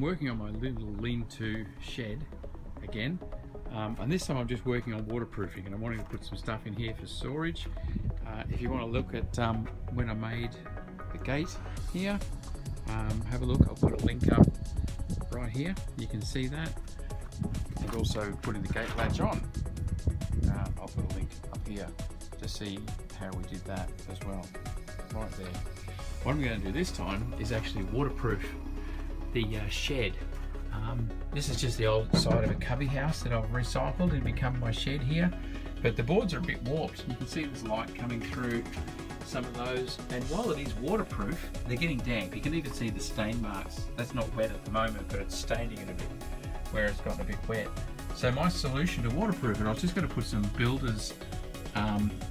working on my little lean-to shed again, and this time I'm just working on waterproofing, and I'm wanting to put some stuff in here for storage. If you want to look at when I made the gate here, have a look. I'll put a link up right here. You can see that, and also putting the gate latch on. I'll put a link up here to see how we did that as well, right there. What I'm going to do this time is actually waterproof the shed. This is just the old side of a cubby house that I've recycled and become my shed here, but the boards are a bit warped. You can see there's light coming through some of those, and while it is waterproof, they're getting damp. You can even see the stain marks. That's not wet at the moment, but it's staining it a bit where it's gotten a bit wet. So my solution to waterproof it, I was just going to put some builder's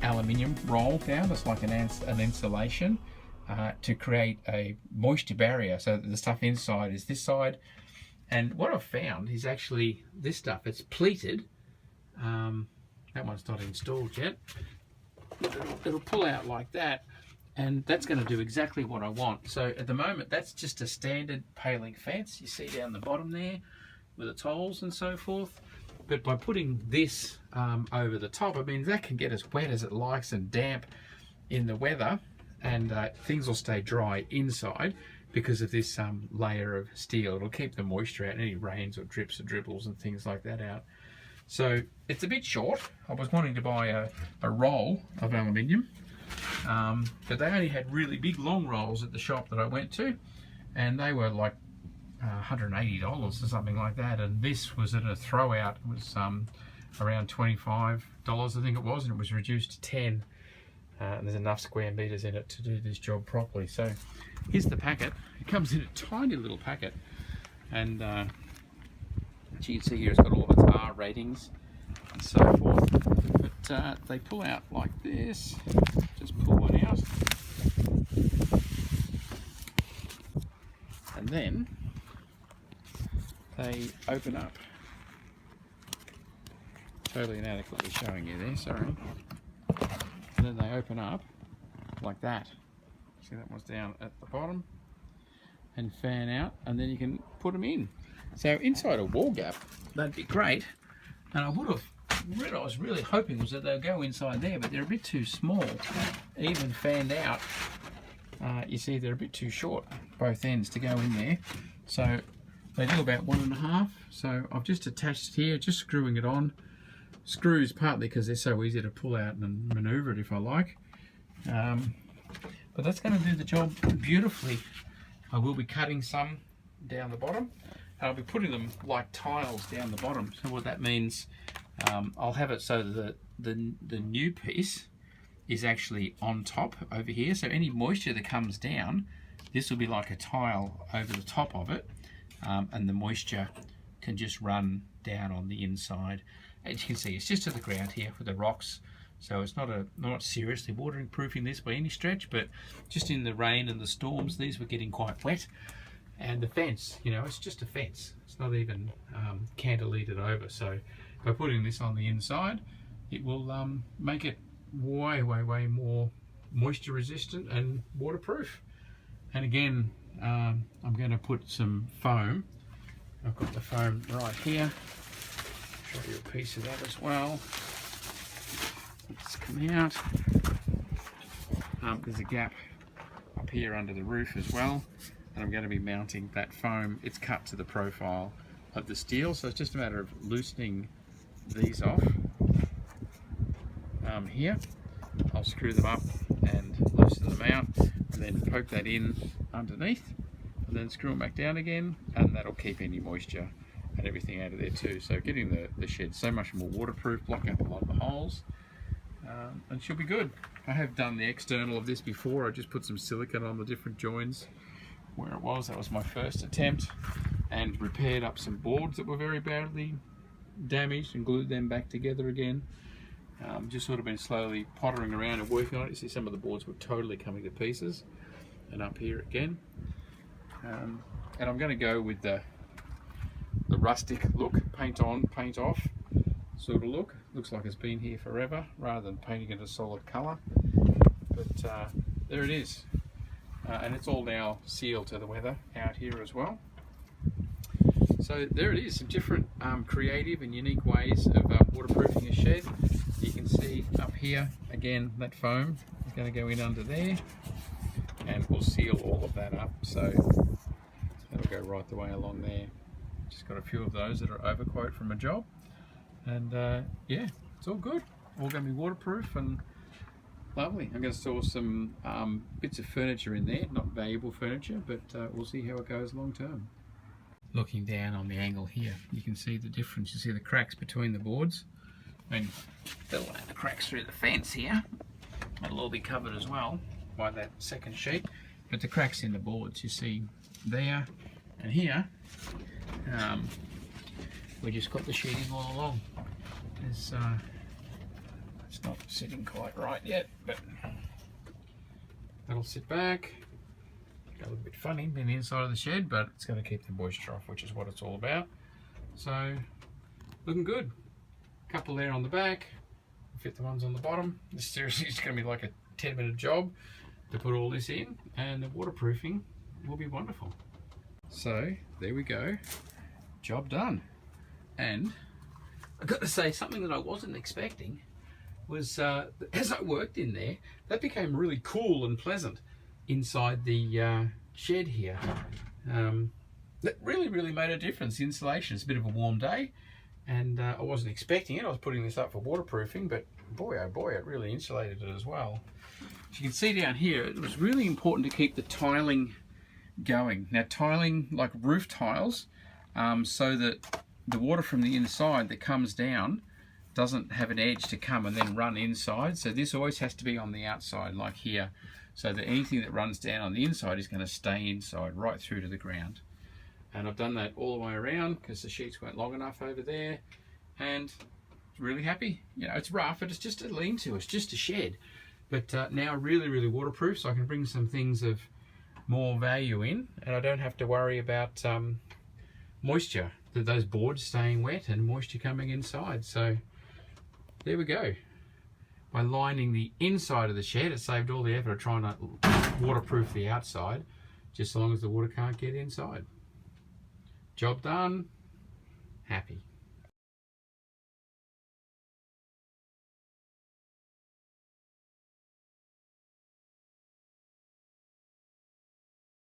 aluminium roll down. It's like an insulation to create a moisture barrier, so that the stuff inside is this side. And what I've found is actually this stuff, it's pleated. That one's not installed yet. It'll pull out like that, and that's going to do exactly what I want. So at the moment, that's just a standard paling fence you see down the bottom there with the tiles and so forth. But by putting this over the top, it means that can get as wet as it likes and damp in the weather, and things will stay dry inside because of this layer of steel. It'll keep the moisture out, any rains or drips or dribbles and things like that out. So it's a bit short. I was wanting to buy a roll of aluminium, but they only had really big long rolls at the shop that I went to, and they were like $180 or something like that, and this was at a throwout. It was around $25 I think it was, and it was reduced to 10. And there's enough square meters in it to do this job properly. So here's the packet. It comes in a tiny little packet, and as you can see here, it's got all of its R ratings and so forth. But they pull out like this. Just pull one out, and then they open up. Totally inadequately showing you there, sorry. And then they open up like that. See, that one's down at the bottom, and fan out, and then you can put them in. So inside a wall gap, that'd be great. And what I was really hoping was that they'll go inside there, but they're a bit too small, even fanned out. You see, they're a bit too short, both ends, to go in there. So they do about 1.5. So I've just attached here, just screwing it on. Screws partly because they're so easy to pull out and maneuver it if I like. But that's going to do the job beautifully. I will be cutting some down the bottom, and I'll be putting them like tiles down the bottom. So what that means, I'll have it so that the new piece is actually on top over here. So any moisture that comes down, this will be like a tile over the top of it, and the moisture can just run down on the inside. As you can see, it's just to the ground here with the rocks, so it's not seriously waterproofing this by any stretch, but just in the rain and the storms, these were getting quite wet. And the fence, you know, it's just a fence. It's not even cantilevered over. So by putting this on the inside, it will make it way more moisture resistant and waterproof. And again, I'm going to put some foam. I've got the foam right here. Show you a piece of that as well. Let's come out. There's a gap up here under the roof as well, and I'm going to be mounting that foam. It's cut to the profile of the steel, so it's just a matter of loosening these off. Here, I'll screw them up and loosen them out, and then poke that in underneath, and then screw them back down again, and that'll keep any moisture and everything out of there too. So getting the shed so much more waterproof, blocking up a lot of the holes, and she'll be good. I have done the external of this before. I just put some silicone on the different joins where it was. That was my first attempt, and repaired up some boards that were very badly damaged and glued them back together again. Just sort of been slowly pottering around and working on it. You see some of the boards were totally coming to pieces, and up here again. And I'm going to go with the rustic look, paint on, paint off sort of look. Looks like it's been here forever, rather than painting it a solid colour. But there it is, and it's all now sealed to the weather out here as well. So there it is, some different creative and unique ways of waterproofing a shed. You can see up here, again, that foam is going to go in under there and we'll seal all of that up. So that'll go right the way along there. Just got a few of those that are overquote from a job. And yeah, it's all good. All going to be waterproof and lovely. I'm going to store some bits of furniture in there, not valuable furniture, but we'll see how it goes long term. Looking down on the angle here, you can see the difference. You see the cracks between the boards. I mean, the cracks through the fence here. It'll all be covered as well by that second sheet. But the cracks in the boards, you see there and here, we just got the sheeting all along. It's not sitting quite right yet, but that'll sit back. A little bit funny being the inside of the shed, but it's going to keep the moisture off, which is what it's all about. So looking good. Couple there on the back, fit the ones on the bottom. This seriously is going to be like a 10-minute job to put all this in, and the waterproofing will be wonderful. So there we go, job done. And I've got to say, something that I wasn't expecting was as I worked in there, that became really cool and pleasant inside the shed here. That really made a difference. The insulation, it's a bit of a warm day, and I wasn't expecting it. I was putting this up for waterproofing, but boy oh boy, it really insulated it as well. As you can see down here, it was really important to keep the tiling going. Now tiling, like roof tiles, so that the water from the inside that comes down doesn't have an edge to come and then run inside. So this always has to be on the outside, like here, so that anything that runs down on the inside is going to stay inside right through to the ground. And I've done that all the way around because the sheets weren't long enough over there, and really happy. You know, it's rough, but it's just a lean-to, it's just a shed, but now really waterproof, so I can bring some things of more value in, and I don't have to worry about moisture, that those boards staying wet and moisture coming inside. So there we go. By lining the inside of the shed, it saved all the effort of trying to waterproof the outside, just as long as the water can't get inside. Job done, happy.